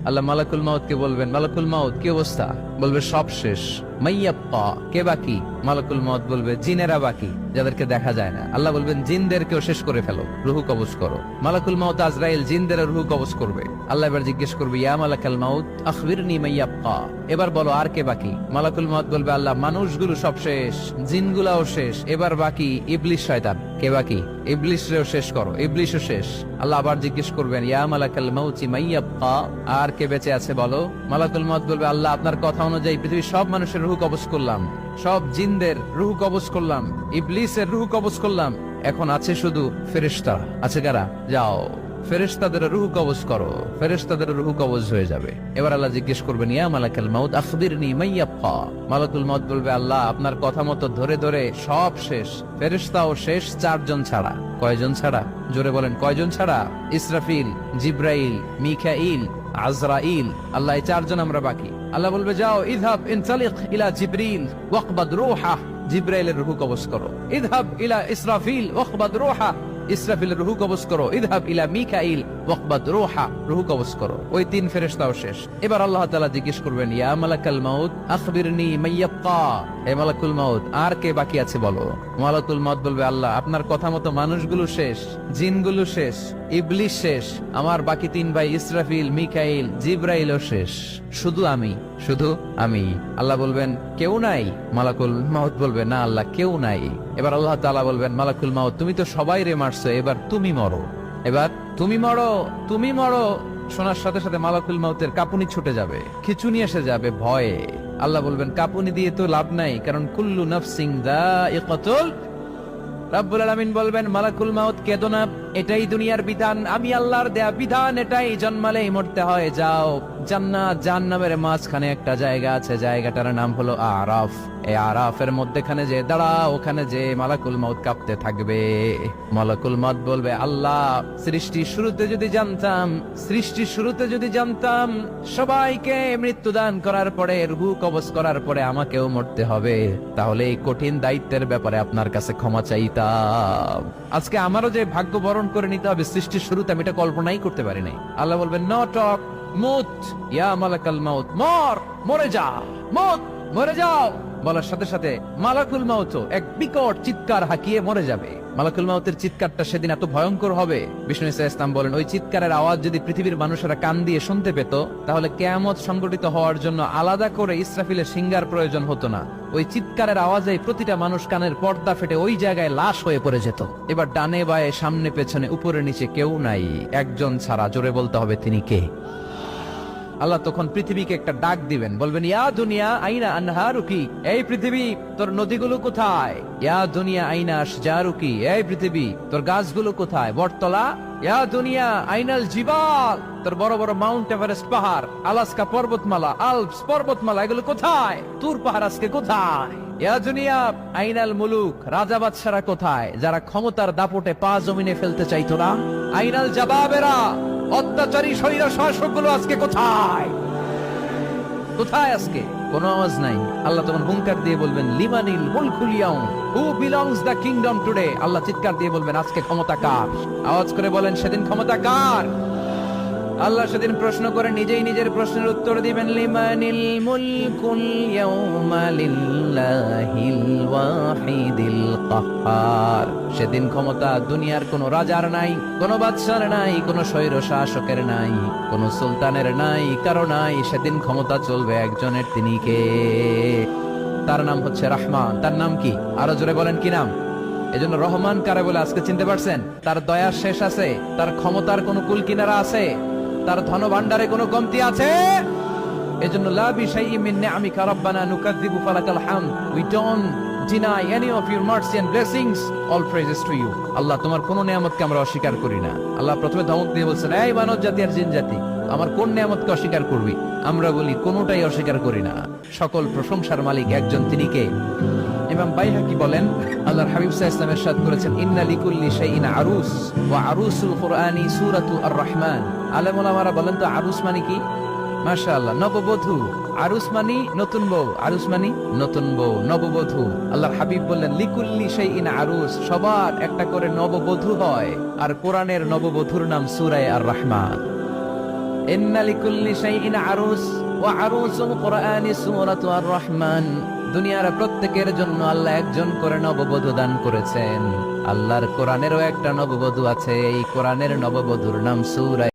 আল্লাহ মালাকুল মাউতকে বলবেন, মালাকুল মাউত কি অবস্থা? বলবে সব শেষ। মাইয়াব্বা, কে বাকি? মালাকুল মাউত বলবে জিনেরা বাকি, যাদেরকে দেখা যায় না। আল্লাহ বলবেন জিনদেরকেও শেষ করে ফেলো, রুহু কবজ করো। মালাকুল মাউত আজরাইল জিনদের রুহু কবজ করবে। আল্লাহ এবার জিজ্ঞেস করবে, ইয়া মালাকাল মাউত আখবিরনি মাইয়াব্বা, এবার বলো আর কে বাকি? মালাকুল মাউত বলবে, আল্লাহ মানুষগুলো সব শেষ, জিনগুলাও শেষ, এবার বাকি ইবলিস শয়তান। কে বাকি? ইবলিসরেও শেষ করো, ইবলিসও শেষ। আল্লাহ আবার জিজ্ঞেস করবেন, ইয়া মালাকাল মাউতি মাইয়াব্বা, আর কে বেঁচে আছে বলো? মালাকুল মাউত বলবে, আল্লাহ আপনার কথা অনুযায়ী পৃথিবীর সব মানুষের রুহু কবজ করলাম, সব জিনদের রুহু কবজ করলাম, ইবলিসের রুহু কবজ করলাম, এখন আছে শুধু ফেরেশতা। আছে কারা? যাও ফেরেশতাদের রুহু কবজ করো। ফেরেশতাদের রুহু কবজ হয়ে যাবে। এবার আল্লাহ জিজ্ঞেস করবেন, ইয়া মালাকাল মাউত আখবিরনি মাইয়াব্বা। মালাকুল মাউত বলবে, আল্লাহ আপনার কথা মতো ধরে ধরে সব শেষ, ফেরেশতাও শেষ, 4 জন ছাড়া। কয়জন ছাড়া? জোরে বলেন, কয়জন ছাড়া? ইসরাফিল, জিব্রাইল, মিকাইল, আজরাইল। আল্লাহ এই 4 জন আমরা বাকি। আল্লাহ বলবে, যাও ইযহাব ইনতালিক ইলা জিবরিল ওয়াকবাদ রূহা, জিব্রাইলের রুহু কবজ করো। ইযহাব ইলা ইসরাফিল ওয়াকবাদ রূহা, ইসরাফিলের রুহু কবজ করো। ইযহাব ইলা মিকাইল ওয়াকবাদ রূহা, রুহু কবজ করো। ওই 3 ফেরেশতাও শেষ। এবার আল্লাহ তাআলা জিজ্ঞেস করবেন, ইয়া মালাকাল মাউত আখবিরনি মাইয়াব্বা, হে মালাকুল মাউত আর কে বাকি আছে বলো? মালাকুল মাউত বলবে, আল্লাহ আপনার কথা মতো মানুষগুলো শেষ, জিনগুলো শেষ, ইবলিস শেষ, আমার বাকি 3 ভাই ইসরাফিল, মিকাইল, জিব্রাইলও শেষ, শুধু আমি, শুধু আমি। আল্লাহ বলবেন, কেউ নাই? মালাকুল মাউত বলবে, না আল্লাহ কেউ নাই। এবার আল্লাহ তাআলা বলবেন, মালাকুল মাউত তুমি তো সবাই রে মারছো, এবার তুমি মরো, এবার তুমি মরো, তুমি মরো। শোনার সাথে সাথে মালাকুল মাউতের কাঁপুনি ছুটে যাবে, খিঁচুনি এসে যাবে ভয়ে। আল্লাহ বলবেন, কাঁপুনি দিয়ে তো লাভ নাই, কারণ কুল্লু নাফসিন যায়িকাতুল। রব্বুল আলামিন বলবেন, মালাকুল মাউত কেঁদো না, এটাই দুনিয়ার বিধান, আমি আল্লাহর দেয়া বিধান, এটাই, জন্মালেই মরতে হয়। যাও, জান্নাত জাহান্নামের মাঝখানে একটা জায়গা আছে, জায়গাটার নাম হলো আরাফ। এই আরাফের মধ্যখানে যে দাঁড়াও, ওখানে যে মালাকুল মাউত কাঁপতে থাকবে। মালাকুল মাউত বলবে, আল্লাহ সৃষ্টির শুরুতে যদি জানতাম, সৃষ্টির শুরুতে যদি জানতাম সবাইকে মৃত্যুদান করার পরে, রুহু কবজ করার পরে আমাকেও মরতে হবে, তাহলে এই কঠিন দায়িত্বের ব্যাপারে আপনার কাছে ক্ষমা চাইতাম। আজকে আমারও যে ভাগ্য বরণ করে নিতে হবে সৃষ্টির শুরুতে, আমি এটা কল্পনাই করতে পারি নাই। আল্লাহ বলবেন, নো টক, মুত ইয়া মালাকাল মাউত, মর, মরে যা, মুত, মরে যাও। বলার সাথে সাথে মালাকুল মাউত এক বিকট চিৎকার হাঁকিয়ে মরে যাবে। মালাকুল মাউতের চিৎকারটা সেদিন এত ভয়ঙ্কর হবে, বিষ্ণু ইসা ইসলাম বলেন, ওই চিৎকারের আওয়াজ যদি পৃথিবীর মানুষেরা কান দিয়ে শুনতে পেত, তাহলে কিয়ামত সংগঠিত হওয়ার জন্য আলাদা করে ইসরাফিলের সিঙ্গার প্রয়োজন হতো না। ওই চিৎকারের আওয়াজে প্রতিটা মানুষ কানের পর্দা ফেটে ওই জায়গায় লাশ হয়ে পড়ে যেত। এবার ডানে বায়ে, সামনে পেছনে, উপরে নিচে কেউ নাই, একজন ছাড়া। জোরে বলতে হবে, তিনি কে? আল্লাহ তখন পৃথিবীকে একটা ডাক দিবেন, বলবেন, ইয়া দুনিয়া আইনা আনহারুকি, এই পৃথিবী তোর নদীগুলো কোথায়? ইয়া দুনিয়া আইনা আশজারুকি, এই পৃথিবী তোর গাছগুলো কোথায়? বটতলা। ইয়া দুনিয়া আইনাল জিবাল, তোর বড় বড় মাউন্ট এভারেস্ট পাহাড়, আলাস্কা পর্বতমালা, আলপস পর্বতমালা, এগুলো কোথায়? তুর পাহাড় আজকে কোথায়? ইয়া দুনিয়া আইনাল মুলুক, রাজা বাদশারা কোথায়, যারা ক্ষমতার দাপটে পা জমিনে ফেলতে চাইতো না? আইনাল জাবাবেরা, অত্যাচারী স্বৈর শাসকগুলো আজকে কোথায়? কোথায় আজকে? কোনো আওয়াজ নাই। আল্লাহ তখন হুঙ্কার দিয়ে বলবেন, লিমানিল মুলকুল ইয়াউম, who belongs the kingdom today. Allah চিৎকার দিয়ে বলবেন, আজকে ক্ষমতা কার? আওয়াজ করে বলেন, সেদিন ক্ষমতা কার? আল্লাহ সেদিন প্রশ্ন করে নিজেই নিজের প্রশ্নের উত্তর দিবেন, লিমানিল মুলকুল ইয়াউমা লিল্লাহিল ওয়াহিদিল কাহ্হার। সেদিন ক্ষমতা দুনিয়ার কোন রাজার নাই, কোন বাদশার নাই, কোন স্বৈর শাসকের নাই, কোন সুলতানের নাই, কারো নাই। সেদিন ক্ষমতা চলবে একজনের, তিনি কে? তার নাম হচ্ছে রহমান। তার নাম কি? আরো জোরে বলেন, কি নাম? এজন্য রহমান কারে বলে আজকে চিনতে পারছেন? তার দয়ার শেষ আছে? তার ক্ষমতার কোন কুল কিনারা আছে? তার ধন ভান্ডারে কোনো কমতি আছে? এজন্য লা বিশাইইন মিন নিআমিকা রাব্বানা নুকাযযিবু ফালাকাল হামদ, we don't deny any of your mercy and blessings, all praises to you। আল্লাহ তোমার কোন নিয়ামতকে আমরা অস্বীকার করি না। আল্লাহ প্রথমে ধমক দিয়ে বলছেন, এই মানব জাতি আর জিন জাতি, আমার কোন নিয়ামতকে অস্বীকার করবি? আমরা বলি কোনটাই অস্বীকার করি না। সকল প্রশংসার মালিক একজন, তিনি কে? ইমাম বাইহাকি বলেন, আল্লাহর হাবিব সাল্লাল্লাহু আলাইহি ওয়াসাল্লাম ইরশাদ করেছেন, ইন্না লিকুল্লি শাইইন আরুস ওয়া আরুসুল কুরআনি সূরাতু আর-রাহমান। আলেম ওলামারা বলেন তো আরুস মানে কি? মাশাআল্লাহ, নববধূ। আরুস মানি নতুন বউ, আরুস মানি নতুন বউ, নববধূ। আল্লাহর হাবিব বললেন, লিকুল্লি শাইইন আরুস, সবার একটা করে নববধূ হয়। আর কোরআনের নববধূর নাম সূরা আর-রাহমান। ইন্না লিকুল্লি শাইইন আরুস ওয়া আরুসুল কুরআনি সূরাতু আর-রাহমান। দুনিয়ার প্রত্যেকের জন্য আল্লাহ একজন করে নববধূ দান করেছেন। আল্লাহর কোরআনেরও একটা নববধূ আছে, এই কোরআনের নববধূর নাম সূরা